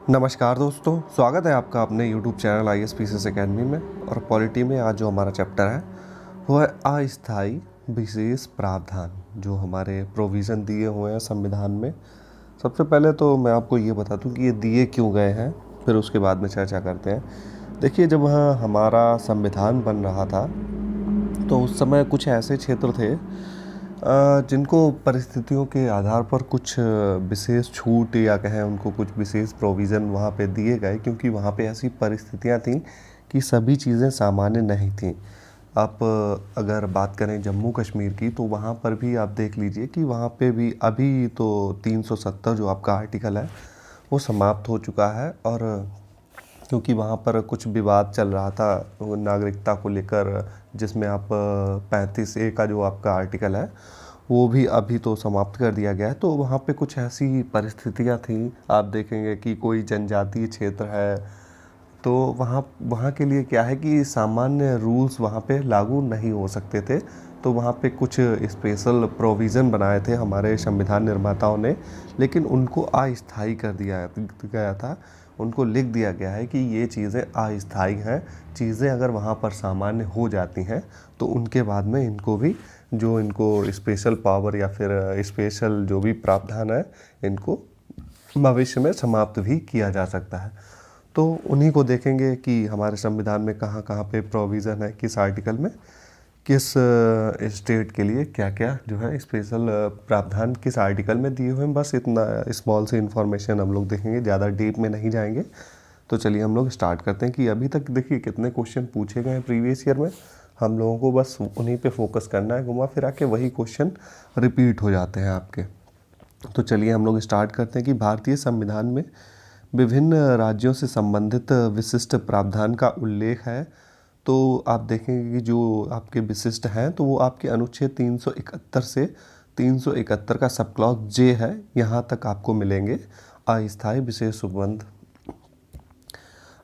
नमस्कार दोस्तों, स्वागत है आपका अपने YouTube चैनल ISPCS एकेडमी में। और पॉलिटी में आज जो हमारा चैप्टर है वो है अस्थायी विशेष प्रावधान, जो हमारे प्रोविज़न दिए हुए हैं संविधान में। सबसे पहले तो मैं आपको ये बता दूं कि ये दिए क्यों गए हैं, फिर उसके बाद में चर्चा करते हैं। देखिए, जब हमारा संविधान बन रहा था तो उस समय कुछ ऐसे क्षेत्र थे जिनको परिस्थितियों के आधार पर कुछ विशेष छूट या कहें उनको कुछ विशेष प्रोविज़न वहाँ पे दिए गए, क्योंकि वहाँ पे ऐसी परिस्थितियाँ थीं कि सभी चीज़ें सामान्य नहीं थीं। आप अगर बात करें जम्मू कश्मीर की, तो वहाँ पर भी आप देख लीजिए कि वहाँ पे भी अभी तो 370 जो आपका आर्टिकल है वो समाप्त हो चुका है। और क्योंकि वहाँ पर कुछ विवाद चल रहा था नागरिकता को लेकर, जिसमें आप 35A का जो आपका आर्टिकल है वो भी अभी तो समाप्त कर दिया गया है। तो वहाँ पे कुछ ऐसी परिस्थितियाँ थी, आप देखेंगे कि कोई जनजातीय क्षेत्र है तो वहाँ वहाँ के लिए क्या है कि सामान्य रूल्स वहाँ पे लागू नहीं हो सकते थे। तो वहाँ पे कुछ स्पेशल प्रोविज़न बनाए थे हमारे संविधान निर्माताओं ने, लेकिन उनको अस्थायी कर दिया गया था। उनको लिख दिया गया है कि ये चीज़ें अस्थायी हैं। चीज़ें अगर वहाँ पर सामान्य हो जाती हैं तो उनके बाद में इनको भी जो इनको स्पेशल पावर या फिर स्पेशल जो भी प्रावधान है इनको भविष्य में समाप्त भी किया जा सकता है। तो उन्हीं को देखेंगे कि हमारे संविधान में कहाँ कहाँ पे प्रोविज़न है, किस आर्टिकल में किस स्टेट के लिए क्या क्या जो है स्पेशल प्रावधान किस आर्टिकल में दिए हुए हैं। बस इतना स्मॉल से इन्फॉर्मेशन हम लोग देखेंगे, ज़्यादा डीप में नहीं जाएंगे। तो चलिए हम लोग स्टार्ट करते हैं कि अभी तक देखिए कितने क्वेश्चन पूछे गए हैं प्रीवियस ईयर में। हम लोगों को बस उन्हीं पे फोकस करना है, घुमा फिरा के वही क्वेश्चन रिपीट हो जाते हैं आपके। तो चलिए हम लोग स्टार्ट करते हैं कि भारतीय संविधान में विभिन्न राज्यों से संबंधित विशिष्ट प्रावधान का उल्लेख है। तो आप देखेंगे कि जो आपके विशिष्ट हैं तो वो आपके अनुच्छेद 371 से 371 का सब क्लॉज जे है, यहाँ तक आपको मिलेंगे अस्थायी विशेष उपबंध।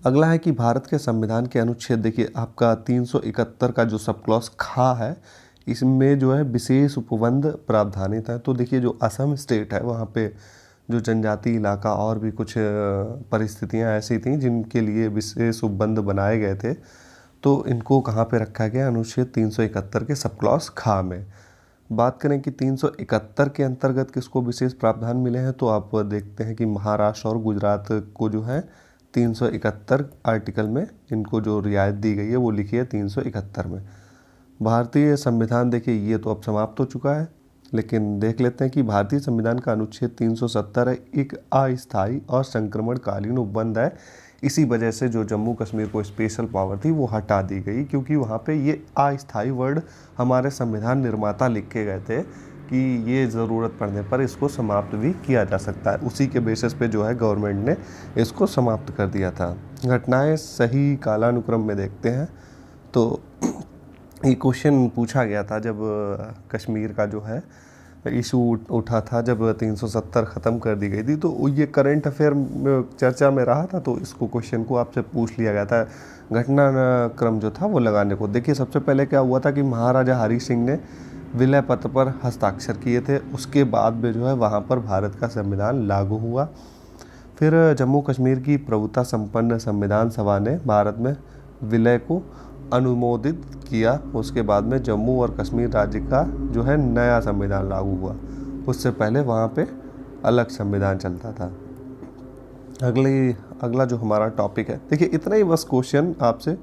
अगला है कि भारत के संविधान के अनुच्छेद, देखिए आपका 371 का जो सब क्लॉज खा है इसमें जो है विशेष उपबंध प्रावधानित है। तो देखिए जो असम स्टेट है वहाँ पे जो जनजातीय इलाका और भी कुछ परिस्थितियाँ ऐसी थीं जिनके लिए विशेष उपबंध बनाए गए थे, तो इनको कहाँ पे रखा गया, अनुच्छेद 371 के सब क्लॉज खा में। बात करें कि 371 के अंतर्गत किसको विशेष प्रावधान मिले हैं, तो आप देखते हैं कि महाराष्ट्र और गुजरात को जो है 371 आर्टिकल में इनको जो रियायत दी गई है वो लिखी है 371 में। भारतीय संविधान देखिए ये तो अब समाप्त हो चुका है, लेकिन देख लेते हैं कि भारतीय संविधान का अनुच्छेद 370 एक अस्थायी और संक्रमणकालीन उपबंध है। इसी वजह से जो जम्मू कश्मीर को स्पेशल पावर थी वो हटा दी गई, क्योंकि वहाँ पे ये अस्थायी वर्ड हमारे संविधान निर्माता लिख के गए थे कि ये ज़रूरत पड़ने पर इसको समाप्त भी किया जा सकता है। उसी के बेसिस पे जो है गवर्नमेंट ने इसको समाप्त कर दिया था। घटनाएं सही कालानुक्रम में देखते हैं तो ये क्वेश्चन पूछा गया था जब कश्मीर का जो है इशू उठा था, जब 370 ख़त्म कर दी गई थी, तो ये करंट अफेयर चर्चा में रहा था। तो इसको क्वेश्चन को आपसे पूछ लिया गया था घटना क्रम जो था वो लगाने को। देखिए सबसे पहले क्या हुआ था कि महाराजा हरि सिंह ने विलय पत्र पर हस्ताक्षर किए थे, उसके बाद में जो है वहाँ पर भारत का संविधान लागू हुआ। फिर जम्मू कश्मीर की प्रभुता संपन्न संविधान सभा ने भारत में विलय को अनुमोदित किया। उसके बाद में जम्मू और कश्मीर राज्य का जो है नया संविधान लागू हुआ। उससे पहले वहाँ पे अलग संविधान चलता था। अगला जो हमारा टॉपिक है, देखिए इतना ही बस क्वेश्चन आपसे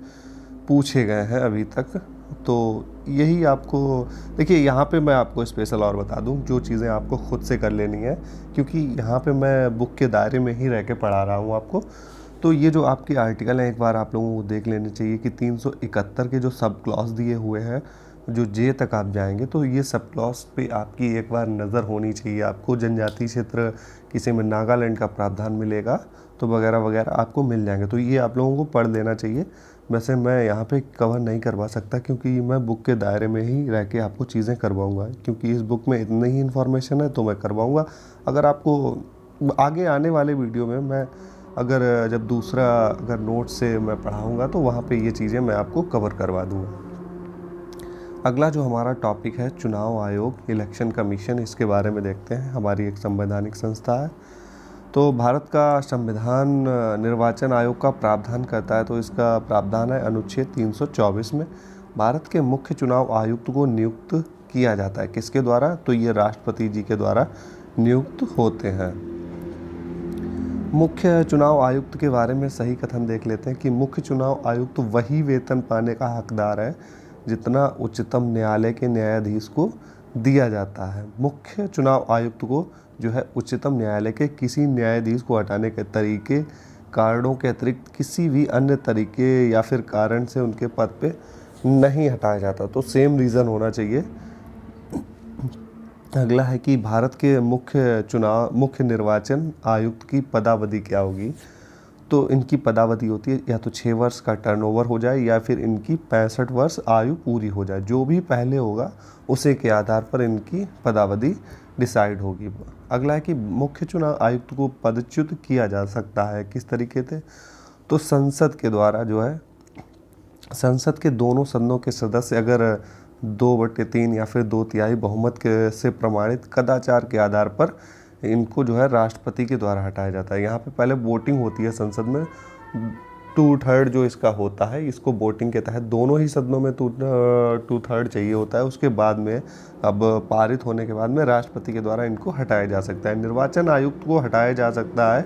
पूछे गए हैं अभी तक। तो यही आपको देखिए यहाँ पे मैं आपको स्पेशल और बता दूँ जो चीज़ें आपको खुद से कर लेनी है, क्योंकि यहाँ पे मैं बुक के दायरे में ही रह के पढ़ा रहा हूँ आपको। तो ये जो आपके आर्टिकल हैं एक बार आप लोगों को देख लेने चाहिए कि 371 के जो सब क्लॉज दिए हुए हैं, जो जे तक आप जाएंगे तो ये सब क्लॉज पे आपकी एक बार नज़र होनी चाहिए। आपको जनजातीय क्षेत्र किसी में नागालैंड का प्रावधान मिलेगा तो वगैरह वगैरह आपको मिल जाएंगे, तो ये आप लोगों को पढ़ लेना चाहिए। वैसे मैं यहाँ पे कवर नहीं करवा सकता क्योंकि मैं बुक के दायरे में ही रह के आपको चीज़ें करवाऊँगा, क्योंकि इस बुक में इतनी ही इन्फॉर्मेशन है तो मैं करवाऊँगा। अगर आपको आगे आने वाले वीडियो में मैं जब दूसरा नोट से मैं पढ़ाऊँगा तो वहाँ पे ये चीज़ें मैं आपको कवर करवा दूँगा। अगला जो हमारा टॉपिक है चुनाव आयोग, इलेक्शन कमीशन, इसके बारे में देखते हैं। हमारी एक संवैधानिक संस्था है तो भारत का संविधान निर्वाचन आयोग का प्रावधान करता है, तो इसका प्रावधान है अनुच्छेद 324 में। भारत के मुख्य चुनाव आयुक्त को नियुक्त किया जाता है, किसके द्वारा? तो ये राष्ट्रपति जी के द्वारा नियुक्त होते हैं। मुख्य चुनाव आयुक्त के बारे में सही कथन देख लेते हैं कि मुख्य चुनाव आयुक्त वही वेतन पाने का हकदार है जितना उच्चतम न्यायालय के न्यायाधीश को दिया जाता है। मुख्य चुनाव आयुक्त को जो है उच्चतम न्यायालय के किसी न्यायाधीश को हटाने के तरीके कारणों के अतिरिक्त किसी भी अन्य तरीके या फिर कारण से उनके पद पे नहीं हटाया जाता। तो सेम रीज़न होना चाहिए। अगला है कि भारत के मुख्य निर्वाचन आयुक्त की पदावधि क्या होगी? तो इनकी पदावधि होती है या तो 6 वर्ष का टर्नओवर हो जाए या फिर इनकी 65 वर्ष आयु पूरी हो जाए। जो भी पहले होगा उसी के आधार पर इनकी पदावधि डिसाइड होगी। अगला है कि मुख्य चुनाव आयुक्त को पदच्युत किया जा सकता है, किस तरीके से? तो संसद के द्वारा जो है, संसद के दोनों सदनों के सदस्य अगर 2/3 या फिर 2/3 बहुमत के से प्रमाणित कदाचार के आधार पर इनको जो है राष्ट्रपति के द्वारा हटाया जाता है। यहाँ पे पहले वोटिंग होती है संसद में, 2/3 जो इसका होता है, इसको वोटिंग के तहत दोनों ही सदनों में 2/3 चाहिए होता है। उसके बाद में अब पारित होने के बाद में राष्ट्रपति के द्वारा इनको हटाया जा सकता है। निर्वाचन आयुक्त को हटाया जा सकता है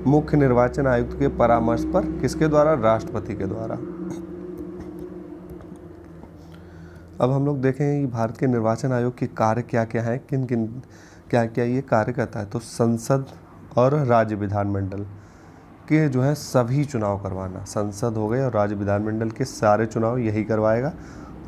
मुख्य निर्वाचन आयुक्त के परामर्श पर, किसके द्वारा? राष्ट्रपति के द्वारा। अब हम लोग देखें कि भारत के निर्वाचन आयोग के कार्य क्या क्या हैं, क्या क्या ये कार्य करता है। तो संसद और राज्य विधानमंडल के जो है सभी चुनाव करवाना, संसद हो गए और राज्य विधानमंडल के सारे चुनाव यही करवाएगा।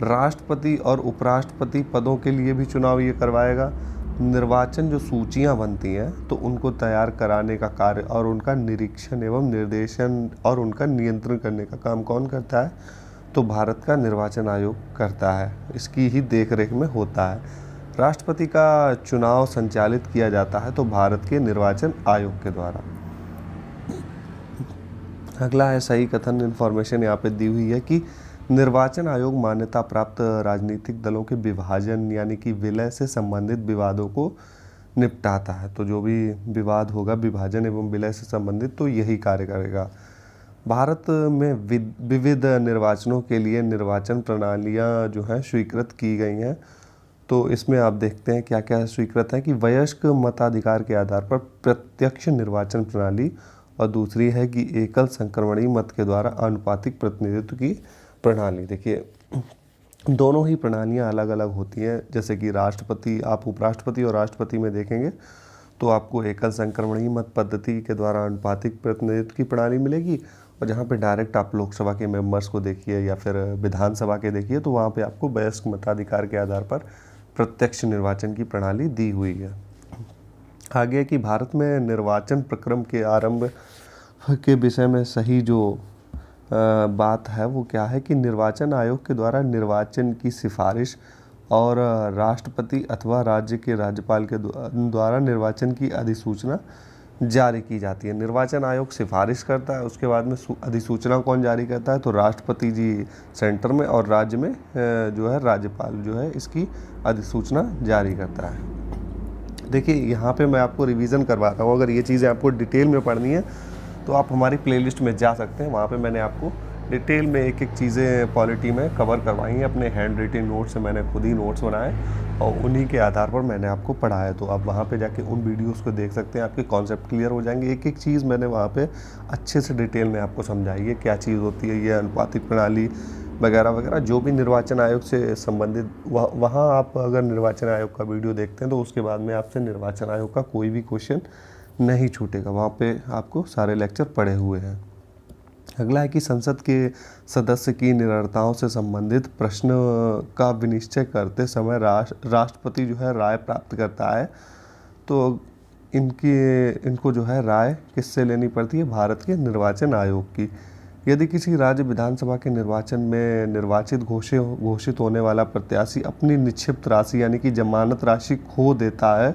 राष्ट्रपति और उपराष्ट्रपति पदों के लिए भी चुनाव ये करवाएगा। निर्वाचन जो सूचियां बनती हैं तो उनको तैयार कराने का कार्य और उनका निरीक्षण एवं निर्देशन और उनका नियंत्रण करने का काम कौन करता है? तो भारत का निर्वाचन आयोग करता है, इसकी ही देखरेख में होता है। राष्ट्रपति का चुनाव संचालित किया जाता है तो भारत के निर्वाचन आयोग के द्वारा। अगला है सही कथन, इन्फॉर्मेशन यहाँ पे दी हुई है कि निर्वाचन आयोग मान्यता प्राप्त राजनीतिक दलों के विभाजन यानी कि विलय से संबंधित विवादों को निपटाता है। तो जो भी विवाद होगा विभाजन एवं विलय से संबंधित, तो यही कार्य करेगा। भारत में विविध निर्वाचनों के लिए निर्वाचन प्रणालियाँ जो हैं स्वीकृत की गई हैं। तो इसमें आप देखते हैं क्या क्या स्वीकृत है कि वयस्क मताधिकार के आधार पर प्रत्यक्ष निर्वाचन प्रणाली, और दूसरी है कि एकल संक्रमणीय मत के द्वारा आनुपातिक प्रतिनिधित्व की प्रणाली। देखिए दोनों ही प्रणालियां अलग अलग होती हैं, जैसे कि राष्ट्रपति, आप उपराष्ट्रपति और राष्ट्रपति में देखेंगे तो आपको एकल संक्रमणीय मत पद्धति के द्वारा आनुपातिक प्रतिनिधित्व की प्रणाली मिलेगी, और जहाँ पे डायरेक्ट आप लोकसभा के मेंबर्स को देखिए या फिर विधानसभा के देखिए तो वहाँ पे आपको वयस्क मताधिकार के आधार पर प्रत्यक्ष निर्वाचन की प्रणाली दी हुई है। आगे कि भारत में निर्वाचन प्रक्रम के आरंभ के विषय में सही जो बात है वो क्या है कि निर्वाचन आयोग के द्वारा निर्वाचन की सिफारिश और राष्ट्रपति अथवा राज्य के राज्यपाल के द्वारा निर्वाचन की अधिसूचना जारी की जाती है। निर्वाचन आयोग सिफारिश करता है, उसके बाद में अधिसूचना कौन जारी करता है? तो राष्ट्रपति जी सेंटर में, और राज्य में जो है राज्यपाल जो है इसकी अधिसूचना जारी करता है। देखिए यहाँ पे मैं आपको रिवीजन करवा रहा हूँ, अगर ये चीज़ें आपको डिटेल में पढ़नी है तो आप हमारी प्लेलिस्ट में जा सकते हैं, वहाँ पे मैंने आपको डिटेल में एक एक चीज़ें पॉलिटी में कवर करवाई हैं। अपने हैंड रिटन नोट से मैंने खुद ही नोट्स बनाए और उन्हीं के आधार पर मैंने आपको पढ़ाया। तो आप वहाँ पे जाके उन वीडियोस को देख सकते हैं, आपके कॉन्सेप्ट क्लियर हो जाएंगे। एक एक चीज़ मैंने वहाँ पे अच्छे से डिटेल में आपको समझाई है, क्या चीज़ होती है ये अनुपातिक प्रणाली वगैरह वगैरह, जो भी निर्वाचन आयोग से संबंधित। वहाँ आप अगर निर्वाचन आयोग का वीडियो देखते हैं तो उसके बाद में आपसे निर्वाचन आयोग का कोई भी क्वेश्चन नहीं छूटेगा, वहाँ पे आपको सारे लेक्चर पढ़े हुए हैं। अगला है कि संसद के सदस्य की निरर्ताओं से संबंधित प्रश्न का विनिश्चय करते समय राष्ट्रपति जो है राय प्राप्त करता है। तो इनको जो है राय किससे लेनी पड़ती है? भारत के निर्वाचन आयोग की। यदि किसी राज्य विधानसभा के निर्वाचन में निर्वाचित घोषित होने वाला प्रत्याशी अपनी निक्षिप्त राशि यानी कि जमानत राशि खो देता है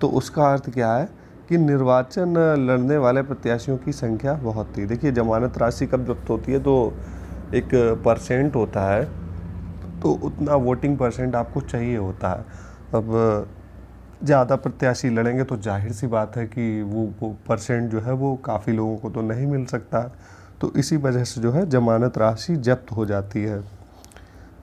तो उसका अर्थ क्या है कि निर्वाचन लड़ने वाले प्रत्याशियों की संख्या बहुत थी। देखिए जमानत राशि कब जब्त होती है तो एक परसेंट होता है, तो उतना वोटिंग परसेंट आपको चाहिए होता है। अब ज़्यादा प्रत्याशी लड़ेंगे तो जाहिर सी बात है कि वो परसेंट जो है वो काफ़ी लोगों को तो नहीं मिल सकता। तो इसी वजह से जो है ज़मानत राशि जब्त हो जाती है।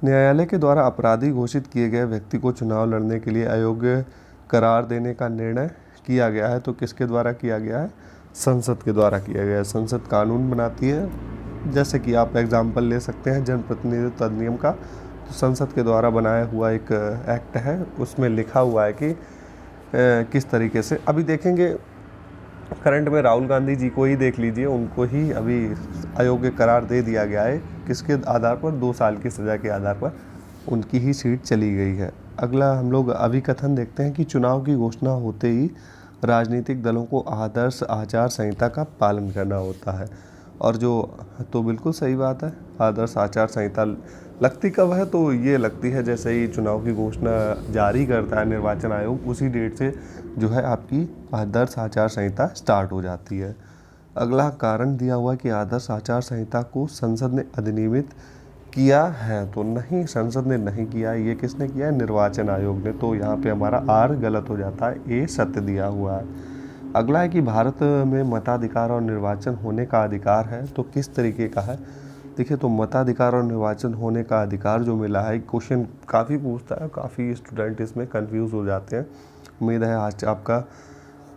न्यायालय के द्वारा अपराधी घोषित किए गए व्यक्ति को चुनाव लड़ने के लिए अयोग्य करार देने का निर्णय किया गया है। तो किसके द्वारा किया गया है? संसद के द्वारा किया गया है। संसद कानून बनाती है। जैसे कि आप एग्जाम्पल ले सकते हैं जनप्रतिनिधित्व अधिनियम का। तो संसद के द्वारा बनाया हुआ एक एक्ट है, उसमें लिखा हुआ है कि किस तरीके से अभी देखेंगे करंट में राहुल गांधी जी को ही देख लीजिए, उनको ही अभी अयोग्य करार दे दिया गया है। किसके आधार पर? 2 साल की सज़ा के आधार पर उनकी ही सीट चली गई है। अगला हम लोग अभिकथन देखते हैं कि चुनाव की घोषणा होते ही राजनीतिक दलों को आदर्श आचार संहिता का पालन करना होता है। और जो तो बिल्कुल सही बात है, आदर्श आचार संहिता लगती कब है? तो ये लगती है जैसे ही चुनाव की घोषणा जारी करता है निर्वाचन आयोग, उसी डेट से जो है आपकी आदर्श आचार संहिता स्टार्ट हो जाती है। अगला कारण दिया हुआ कि आदर्श आचार संहिता को संसद ने अधिनियमित किया है। तो नहीं, संसद ने नहीं किया है। ये किसने किया है? निर्वाचन आयोग ने। तो यहाँ पे हमारा आर गलत हो जाता है, ए सत्य दिया हुआ है। अगला है कि भारत में मताधिकार और निर्वाचन होने का अधिकार है। तो किस तरीके का है? देखिए, तो मताधिकार और निर्वाचन होने का अधिकार जो मिला है, क्वेश्चन काफ़ी पूछता है, काफ़ी स्टूडेंट इसमें कंफ्यूज हो जाते हैं। उम्मीद है आज आपका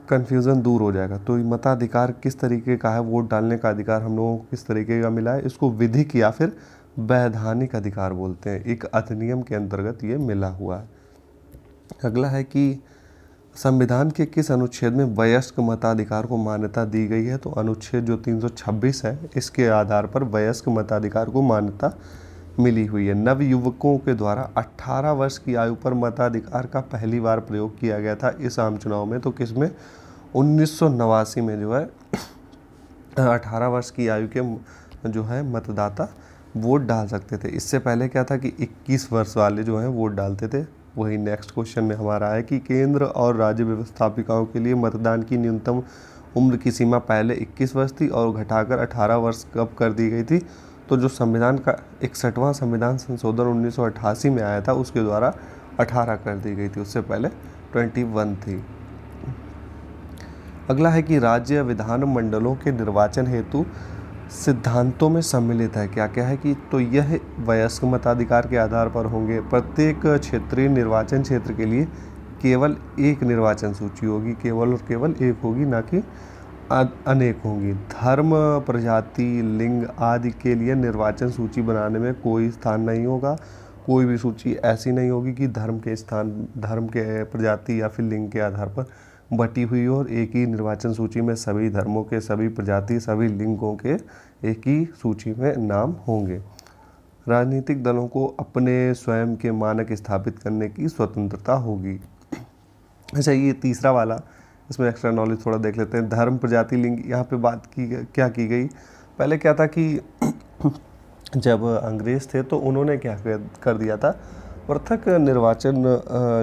कन्फ्यूज़न दूर हो जाएगा। तो मताधिकार किस तरीके का है? वोट डालने का अधिकार हम लोगों को किस तरीके का मिला है? इसको विधिक या फिर वैधानिक अधिकार बोलते हैं। एक अधिनियम के अंतर्गत ये मिला हुआ है। अगला है कि संविधान के किस अनुच्छेद में वयस्क मताधिकार को मान्यता दी गई है? तो अनुच्छेद जो 326 है, इसके आधार पर वयस्क मताधिकार को मान्यता मिली हुई है। नवयुवकों के द्वारा 18 वर्ष की आयु पर मताधिकार का पहली बार प्रयोग किया गया था इस आम चुनाव में। तो किसमें? 1989 में जो है 18 वर्ष की आयु के जो है मतदाता वोट डाल सकते थे। इससे पहले क्या था कि 21 वर्ष वाले जो हैं वोट डालते थे। वही नेक्स्ट क्वेश्चन में हमारा है कि केंद्र और राज्य व्यवस्थापिकाओं के लिए मतदान की न्यूनतम उम्र की सीमा पहले 21 वर्ष थी और घटाकर 18 वर्ष कब कर दी गई थी? तो जो संविधान का 61वां संविधान संशोधन 1988 में आया था, उसके द्वारा 18 कर दी गई थी, उससे पहले 21 थी। अगला है कि राज्य विधान मंडलों के निर्वाचन हेतु सिद्धांतों में सम्मिलित है। क्या क्या है कि तो यह वयस्क मताधिकार के आधार पर होंगे। प्रत्येक क्षेत्रीय निर्वाचन क्षेत्र के लिए केवल एक निर्वाचन सूची होगी, केवल और केवल एक होगी, ना कि अनेक होंगी। धर्म, प्रजाति, लिंग आदि के लिए निर्वाचन सूची बनाने में कोई स्थान नहीं होगा। कोई भी सूची ऐसी नहीं होगी कि धर्म के प्रजाति या फिर लिंग के आधार पर बटी हुई हो और एक ही निर्वाचन सूची में सभी धर्मों के, सभी प्रजाति, सभी लिंगों के एक ही सूची में नाम होंगे। राजनीतिक दलों को अपने स्वयं के मानक स्थापित करने की स्वतंत्रता होगी। अच्छा, ये तीसरा वाला, इसमें एक्स्ट्रा नॉलेज थोड़ा देख लेते हैं। धर्म, प्रजाति, लिंग, यहाँ पे बात क्या की गई? पहले क्या था कि जब अंग्रेज थे तो उन्होंने क्या कर दिया था, पृथक निर्वाचन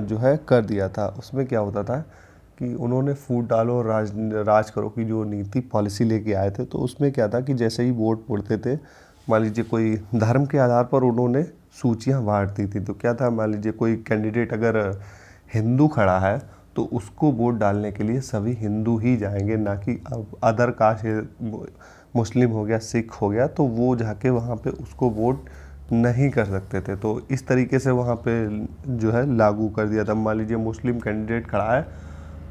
जो है कर दिया था। उसमें क्या होता था कि उन्होंने फूट डालो और राज करो की जो नीति पॉलिसी लेके आए थे। तो उसमें क्या था कि जैसे ही वोट पड़ते थे, मान लीजिए कोई धर्म के आधार पर उन्होंने सूचियाँ बांट दी थी। तो क्या था, मान लीजिए कोई कैंडिडेट अगर हिंदू खड़ा है तो उसको वोट डालने के लिए सभी हिंदू ही जाएंगे, ना कि अदर कास्ट, मुस्लिम हो गया, सिख हो गया, तो वो जाके वहाँ पे उसको वोट नहीं कर सकते थे। तो इस तरीके से वहाँ पे जो है लागू कर दिया था। मान लीजिए मुस्लिम कैंडिडेट खड़ा है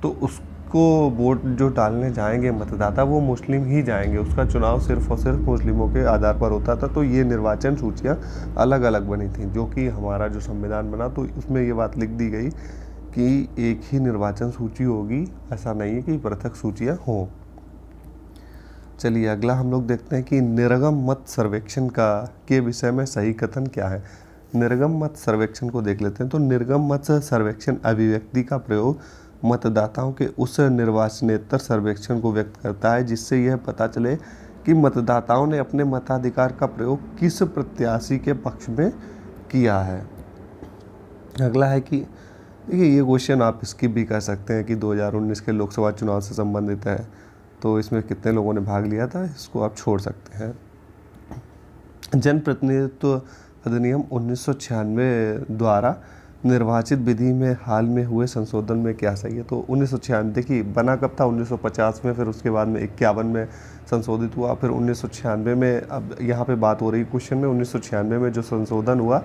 तो उसको वोट जो डालने जाएंगे मतदाता, वो मुस्लिम ही जाएंगे। उसका चुनाव सिर्फ और सिर्फ मुस्लिमों के आधार पर होता था। तो ये निर्वाचन सूचियाँ अलग अलग बनी थी, जो कि हमारा जो संविधान बना तो उसमें ये बात लिख दी गई कि एक ही निर्वाचन सूची होगी, ऐसा नहीं है कि पृथक सूचियाँ हों। चलिए अगला हम लोग देखते हैं कि निर्गम मत सर्वेक्षण के विषय में सही कथन क्या है। निर्गम मत सर्वेक्षण को देख लेते हैं। तो निर्गम मत सर्वेक्षण अभिव्यक्ति का प्रयोग मतदाताओं के उस निर्वाचनेतर सर्वेक्षण को व्यक्त करता है जिससे यह पता चले कि मतदाताओं ने अपने मताधिकार का प्रयोग किस प्रत्याशी के पक्ष में किया है। अगला है कि देखिए, ये क्वेश्चन आप स्किप भी कर सकते हैं कि 2019 के लोकसभा चुनाव से संबंधित है, तो इसमें कितने लोगों ने भाग लिया था, इसको आप छोड़ सकते हैं। जनप्रतिनिधित्व अधिनियम 1996 द्वारा निर्वाचित विधि में हाल में हुए संशोधन में क्या सही है। तो 1996 देखिए बना कब था, 1950 में, फिर उसके बाद में 51 में संशोधित हुआ, फिर 1996 में। अब यहाँ पे बात हो रही क्वेश्चन में 1996 में जो संशोधन हुआ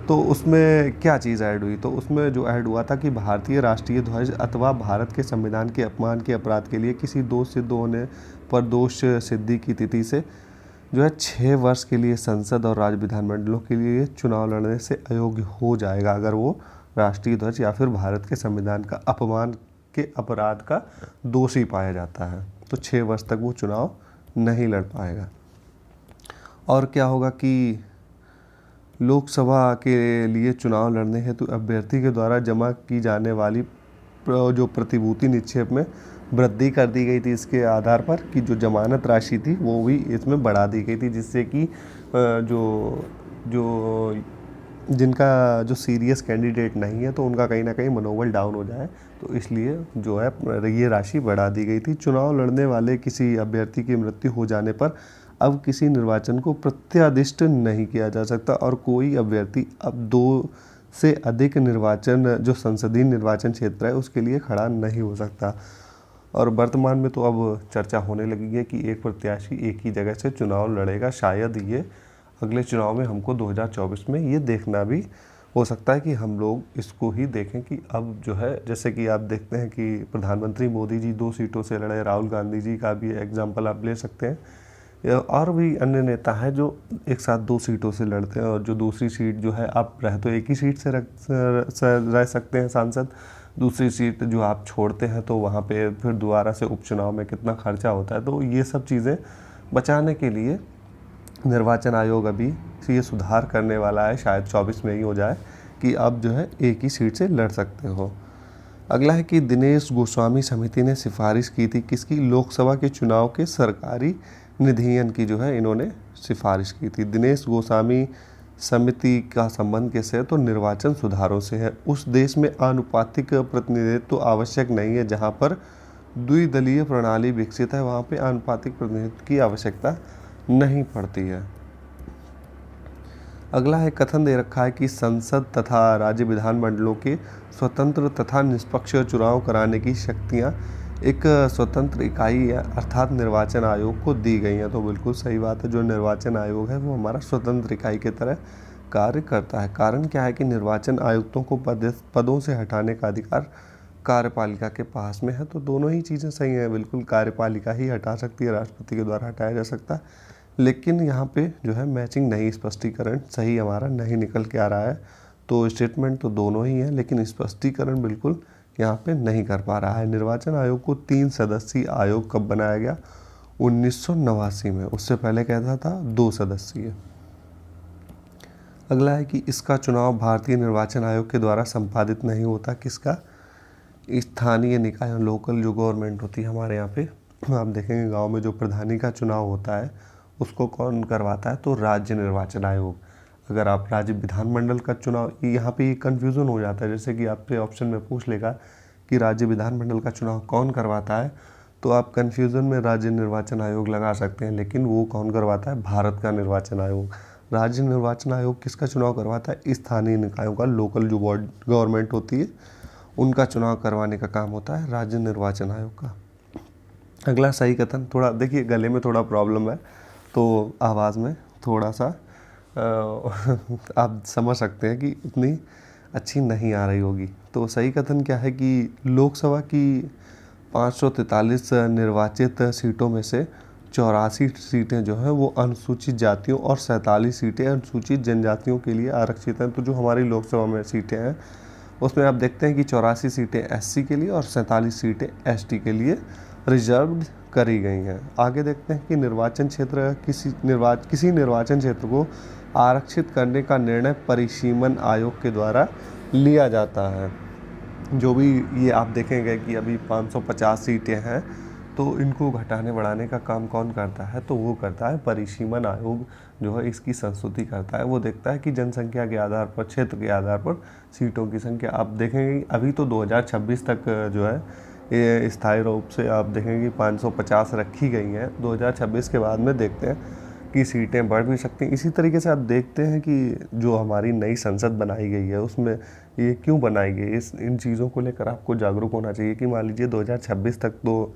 तो उसमें क्या चीज़ ऐड हुई। तो उसमें जो ऐड हुआ था कि भारतीय राष्ट्रीय ध्वज अथवा भारत के संविधान के अपमान के अपराध के लिए किसी दोष सिद्ध होने पर दोष सिद्धि की तिथि से जो है 6 वर्ष के लिए संसद और राज्य विधानमंडलों के लिए चुनाव लड़ने से अयोग्य हो जाएगा अगर वो राष्ट्रीय ध्वज या फिर भारत के संविधान का अपमान के अपराध का दोषी पाया जाता है। तो 6 वर्ष तक वो चुनाव नहीं लड़ पाएगा। और क्या होगा कि लोकसभा के लिए चुनाव लड़ने हेतु अभ्यर्थी के द्वारा जमा की जाने वाली जो प्रतिभूति निक्षेप में वृद्धि कर दी गई थी इसके आधार पर कि जो जमानत राशि थी वो भी इसमें बढ़ा दी गई थी, जिससे कि जिनका जो सीरियस कैंडिडेट नहीं है तो उनका कहीं ना कहीं मनोबल डाउन हो जाए, तो इसलिए जो है ये राशि बढ़ा दी गई थी। चुनाव लड़ने वाले किसी अभ्यर्थी की मृत्यु हो जाने पर अब किसी निर्वाचन को प्रत्यादिष्ट नहीं किया जा सकता और कोई अभ्यर्थी अब 2 से अधिक निर्वाचन जो संसदीय निर्वाचन क्षेत्र है उसके लिए खड़ा नहीं हो सकता। और वर्तमान में तो अब चर्चा होने लगी है कि एक प्रत्याशी एक ही जगह से चुनाव लड़ेगा। शायद ये अगले चुनाव में हमको 2024 में ये देखना भी हो सकता है कि हम लोग इसको ही देखें कि अब जो है, जैसे कि आप देखते हैं कि प्रधानमंत्री मोदी जी 2 सीटों से लड़े, राहुल गांधी जी का भी एग्जाम्पल आप ले सकते हैं, और भी अन्य नेता हैं जो एक साथ 2 सीटों से लड़ते हैं। और जो दूसरी सीट जो है, आप रह तो एक ही सीट से रह सकते हैं सांसद, दूसरी सीट जो आप छोड़ते हैं तो वहाँ पे फिर दोबारा से उपचुनाव में कितना खर्चा होता है। तो ये सब चीज़ें बचाने के लिए निर्वाचन आयोग अभी ये सुधार करने वाला है, शायद 24 में ही हो जाए कि अब जो है एक ही सीट से लड़ सकते हो। अगला है कि दिनेश गोस्वामी समिति ने सिफारिश की थी किसकी, लोकसभा के चुनाव के सरकारी निधियन की जो है इन्होंने सिफारिश की थी। दिनेश गोस्वामी समिति का संबंध कैसे है, तो निर्वाचन सुधारों से है। उस देश में आनुपातिक प्रतिनिधित्व तो आवश्यक नहीं है जहां पर द्विदलीय प्रणाली विकसित है, वहां पे आनुपातिक प्रतिनिधित्व की आवश्यकता नहीं पड़ती है। अगला है कथन दे रखा है कि संसद तथा राज्य विधानमंडलों के स्वतंत्र तथा निष्पक्ष चुनाव कराने की शक्तियां एक स्वतंत्र इकाई अर्थात निर्वाचन आयोग को दी गई हैं। तो बिल्कुल सही बात है, जो निर्वाचन आयोग है वो हमारा स्वतंत्र इकाई की तरह कार्य करता है। कारण क्या है कि निर्वाचन आयुक्तों को पदों से हटाने का अधिकार कार्यपालिका के पास में है। तो दोनों ही चीज़ें सही हैं, बिल्कुल कार्यपालिका ही हटा सकती है, राष्ट्रपति के द्वारा हटाया जा सकता है, लेकिन यहाँ पे जो है मैचिंग नहीं, स्पष्टीकरण सही हमारा नहीं निकल के आ रहा है। तो स्टेटमेंट तो दोनों ही हैं लेकिन स्पष्टीकरण बिल्कुल यहाँ पे नहीं कर पा रहा है। निर्वाचन आयोग को 3 सदस्यीय आयोग कब बनाया गया, 1989 में, उससे पहले कहता था 2 सदस्यीय। अगला है कि इसका चुनाव भारतीय निर्वाचन आयोग के द्वारा संपादित नहीं होता, किसका, स्थानीय निकाय, लोकल जो गवर्नमेंट होती है हमारे यहाँ पे, आप देखेंगे गांव में जो प्रधानी का चुनाव होता है उसको कौन करवाता है, तो राज्य निर्वाचन आयोग। अगर आप राज्य विधानमंडल का चुनाव, यहाँ पे कन्फ्यूज़न हो जाता है, जैसे कि आपसे ऑप्शन में पूछ लेगा कि राज्य विधानमंडल का चुनाव कौन करवाता है, तो आप कन्फ्यूज़न में राज्य निर्वाचन आयोग लगा सकते हैं, लेकिन वो कौन करवाता है, भारत का निर्वाचन आयोग। राज्य निर्वाचन आयोग किसका चुनाव करवाता है, स्थानीय निकायों का, लोकल जो गवर्नमेंट होती है उनका चुनाव करवाने का काम होता है राज्य निर्वाचन आयोग का। अगला सही कथन, थोड़ा देखिए गले में थोड़ा प्रॉब्लम है तो आवाज़ में थोड़ा सा आप समझ सकते हैं कि उतनी अच्छी नहीं आ रही होगी। तो सही कथन क्या है कि लोकसभा की 543 निर्वाचित सीटों में से 84 सीटें जो हैं वो अनुसूचित जातियों और 47 सीटें अनुसूचित जनजातियों के लिए आरक्षित हैं। तो जो हमारी लोकसभा में सीटें हैं उसमें आप देखते हैं कि 84 सीटें एससी के लिए और 47 सीटें एसटी के लिए रिजर्व्ड करी गई हैं। आगे देखते हैं कि निर्वाचन क्षेत्र किसी निर्वाचन क्षेत्र को आरक्षित करने का निर्णय परिसीमन आयोग के द्वारा लिया जाता है। जो भी ये आप देखेंगे कि अभी 550 सीटें हैं तो इनको घटाने बढ़ाने का काम कौन करता है, तो वो करता है परिसीमन आयोग, जो है इसकी संस्तुति करता है। वो देखता है कि जनसंख्या के आधार पर, क्षेत्र के आधार पर सीटों की संख्या। आप देखेंगे अभी तो 2026 तक जो है ये स्थायी रूप से आप देखेंगे कि 550 रखी गई हैं। 2026 के बाद में देखते हैं की सीटें बढ़ भी सकती हैं। इसी तरीके से आप देखते हैं कि जो हमारी नई संसद बनाई गई है उसमें ये क्यों बनाई गई, इन चीज़ों को लेकर आपको जागरूक होना चाहिए कि मान लीजिए 2026 तक तो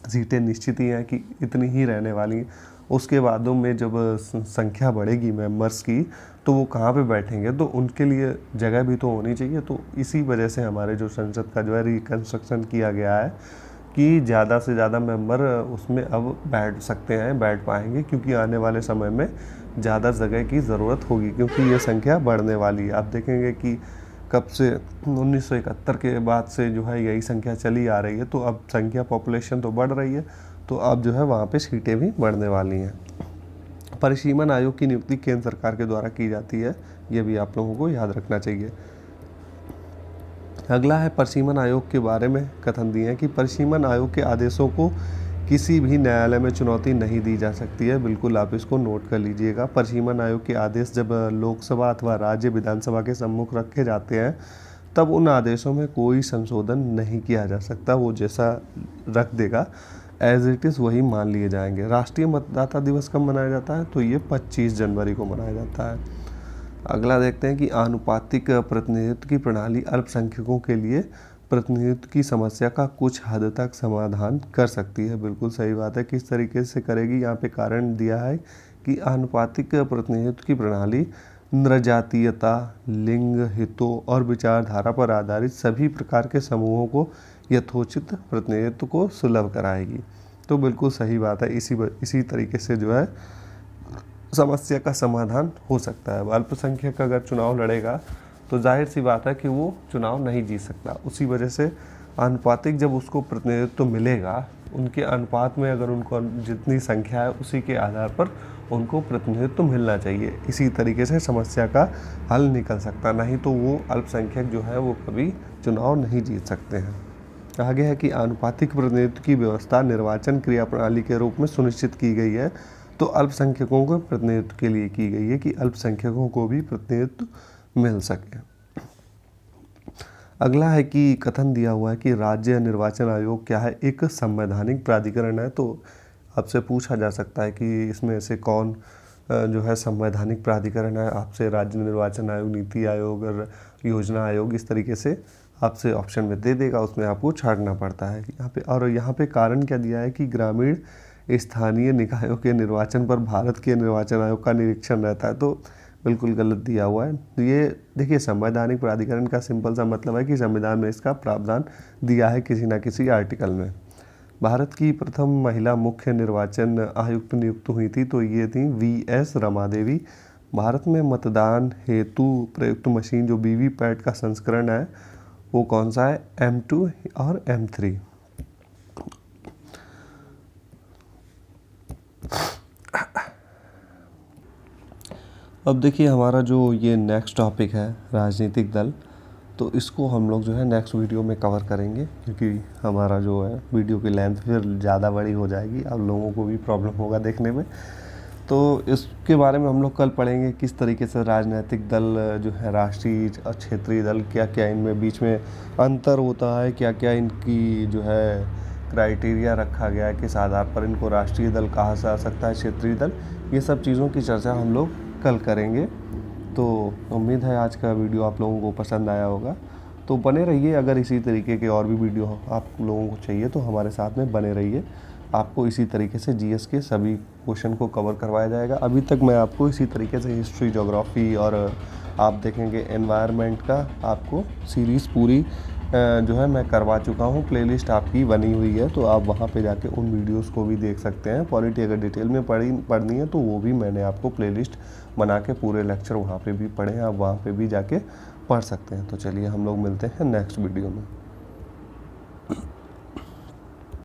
सीटें निश्चित ही हैं कि इतनी ही रहने वाली हैं। उसके बादों में जब संख्या बढ़ेगी मेंबर्स की तो वो कहाँ पे बैठेंगे, तो उनके लिए जगह भी तो होनी चाहिए। तो इसी वजह से हमारे जो संसद का जो है रिकन्स्ट्रक्शन किया गया है कि ज़्यादा से ज़्यादा मेंबर उसमें अब बैठ सकते हैं, बैठ पाएंगे, क्योंकि आने वाले समय में ज़्यादा जगह की ज़रूरत होगी क्योंकि ये संख्या बढ़ने वाली है। आप देखेंगे कि कब से 1971 के बाद से जो है यही संख्या चली आ रही है, तो अब संख्या पॉपुलेशन तो बढ़ रही है, तो अब जो है वहाँ पे सीटें भी बढ़ने वाली हैं। परिसीमन आयोग की नियुक्ति केंद्र सरकार के द्वारा की जाती है, ये भी आप लोगों को याद रखना चाहिए। अगला है परिसीमन आयोग के बारे में कथन दिए हैं कि परिसीमन आयोग के आदेशों को किसी भी न्यायालय में चुनौती नहीं दी जा सकती है। बिल्कुल आप इसको नोट कर लीजिएगा। परिसीमन आयोग के आदेश जब लोकसभा अथवा राज्य विधानसभा के सम्मुख रखे जाते हैं तब उन आदेशों में कोई संशोधन नहीं किया जा सकता। वो जैसा रख देगा एज इट इज़ वही मान लिए जाएंगे। राष्ट्रीय मतदाता दिवस कब मनाया जाता है, तो ये 25 जनवरी को मनाया जाता है। अगला देखते हैं कि आनुपातिक प्रतिनिधित्व की प्रणाली अल्पसंख्यकों के लिए प्रतिनिधित्व की समस्या का कुछ हद तक समाधान कर सकती है। बिल्कुल सही बात है। किस तरीके से करेगी, यहाँ पे कारण दिया है कि आनुपातिक प्रतिनिधित्व की प्रणाली नृजातीयता, लिंग, हितों और विचारधारा पर आधारित सभी प्रकार के समूहों को यथोचित प्रतिनिधित्व को सुलभ कराएगी। तो बिल्कुल सही बात है। इसी तरीके से जो है समस्या का समाधान हो सकता है। अल्पसंख्यक अगर चुनाव लड़ेगा तो जाहिर सी बात है कि वो चुनाव नहीं जीत सकता। उसी वजह से आनुपातिक जब उसको प्रतिनिधित्व मिलेगा, उनके अनुपात में अगर उनको जितनी संख्या है उसी के आधार पर उनको प्रतिनिधित्व मिलना चाहिए। इसी तरीके से समस्या का हल निकल सकता, नहीं तो वो अल्पसंख्यक जो है वो कभी चुनाव नहीं जीत सकते हैं। आगे है कि आनुपातिक प्रतिनिधित्व की व्यवस्था निर्वाचन क्रिया प्रणाली के रूप में सुनिश्चित की गई है। तो अल्पसंख्यकों को प्रतिनिधित्व के लिए की गई है कि अल्पसंख्यकों को भी प्रतिनिधित्व मिल सके। अगला है कि कथन दिया हुआ है कि राज्य निर्वाचन आयोग क्या है, एक संवैधानिक प्राधिकरण है। तो आपसे पूछा जा सकता है कि इसमें से कौन जो है संवैधानिक प्राधिकरण है। आपसे राज्य निर्वाचन आयोग, नीति आयोग और योजना आयोग इस तरीके से आपसे ऑप्शन में दे देगा, उसमें आपको छांटना पड़ता है यहाँ पे। और यहाँ पे कारण क्या दिया है कि ग्रामीण स्थानीय निकायों के निर्वाचन पर भारत के निर्वाचन आयोग का निरीक्षण रहता है। तो बिल्कुल गलत दिया हुआ है। तो ये देखिए, संवैधानिक प्राधिकरण का सिंपल सा मतलब है कि संविधान में इसका प्रावधान दिया है किसी न किसी आर्टिकल में। भारत की प्रथम महिला मुख्य निर्वाचन आयुक्त नियुक्त हुई थी, तो ये थी VS रमा देवी। भारत में मतदान हेतु प्रयुक्त मशीन जो वीवीपैट का संस्करण है वो कौन सा है, M2 और M3। अब देखिए हमारा जो ये नेक्स्ट टॉपिक है राजनीतिक दल, तो इसको हम लोग जो है नेक्स्ट वीडियो में कवर करेंगे, क्योंकि हमारा जो है वीडियो की लेंथ फिर ज़्यादा बड़ी हो जाएगी, अब लोगों को भी प्रॉब्लम होगा देखने में। तो इसके बारे में हम लोग कल पढ़ेंगे किस तरीके से राजनीतिक दल जो है, राष्ट्रीय और क्षेत्रीय दल, क्या क्या इनमें बीच में अंतर होता है, क्या क्या इनकी जो है क्राइटेरिया रखा गया है, किस आधार पर इनको राष्ट्रीय दल कहा जा सकता है, क्षेत्रीय दल, ये सब चीज़ों की चर्चा हम लोग कल करेंगे। तो उम्मीद है आज का वीडियो आप लोगों को पसंद आया होगा। तो बने रहिए, अगर इसी तरीके के और भी वीडियो आप लोगों को चाहिए तो हमारे साथ में बने रहिए। आपको इसी तरीके से जीएस के सभी क्वेश्चन को कवर करवाया जाएगा। अभी तक मैं आपको इसी तरीके से हिस्ट्री, ज्योग्राफी और आप देखेंगे एनवायरनमेंट का आपको सीरीज़ पूरी जो है मैं करवा चुका हूँ। प्लेलिस्ट आपकी बनी हुई है, तो आप वहाँ पे जाके उन वीडियोस को भी देख सकते हैं। पॉलिटी अगर डिटेल में पढ़नी है तो वो भी मैंने आपको प्लेलिस्ट बना के पूरे लेक्चर वहाँ पे भी पढ़े हैं, आप वहाँ पे भी जाके पढ़ सकते हैं। तो चलिए हम लोग मिलते हैं नेक्स्ट वीडियो में।